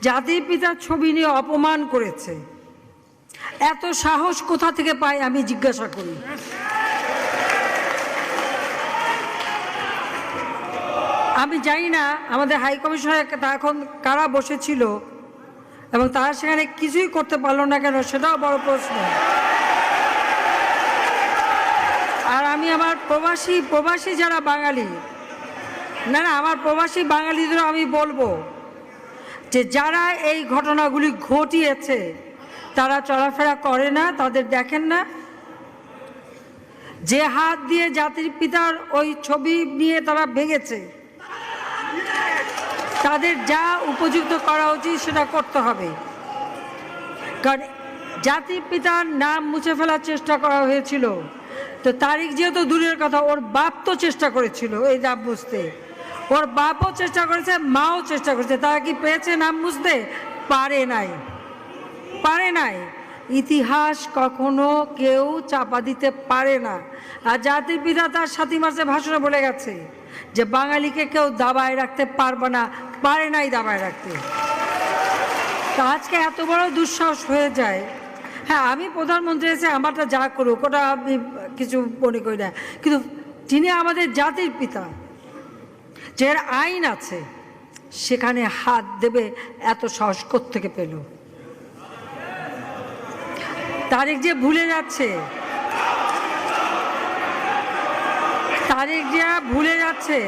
জাতির পিতার ছবি নিয়ে অপমান করেছে। এত সাহস কোথা থেকে পায় আমি জিজ্ঞাসা করি। আমি জানি না আমাদের হাই কমিশনার এখন কারা বসেছিল এবং তারা সেখানে কিছুই করতে পারলো না কেন, সেটাও বড় প্রশ্ন। আর আমি আমার প্রবাসী যারা বাঙালি, না আমার প্রবাসী বাঙালিদেরও আমি বলবো যে যারা এই ঘটনাগুলি ঘটিয়েছে তারা চলাফেরা করে না, তাদের দেখেন না। যে হাত দিয়ে জাতির পিতার ওই ছবি নিয়ে তারা ভেঙেছে, তাদের যা উপযুক্ত করা উচিত সেটা করতে হবে। কারণ জাতির পিতার নাম মুছে ফেলার চেষ্টা করা হয়েছিল, তো তারিখ যেহেতু দূরের কথা, ওর বাপ তো চেষ্টা করেছিল এই নাম মুছতে, ওর বাপও চেষ্টা করেছে, মাও চেষ্টা করেছে। তারা কি পেয়েছে নাম মুছতে? পারে নাই। ইতিহাস কখনো কেউ চাপা দিতে পারে না। আর জাতির পিতা তার 7 মার্চে ভাষণে বলে গেছে যে বাঙালিকে কেউ দাবায় রাখতে পারবে না, পারে নাই দাবায় রাখতে। তা আজকে এত বড় দুঃসাহস হয়ে যায়। হ্যাঁ, আমি প্রধানমন্ত্রী এসে আমারটা যা করুক ওটা আমি কিছু মনে করি না, কিন্তু তিনি আমাদের জাতির পিতা, যে আইন আছে সেখানে হাত দেবে এত সাহস কোত্থেকে পেল? তারিখ যে ভুলে যাচ্ছে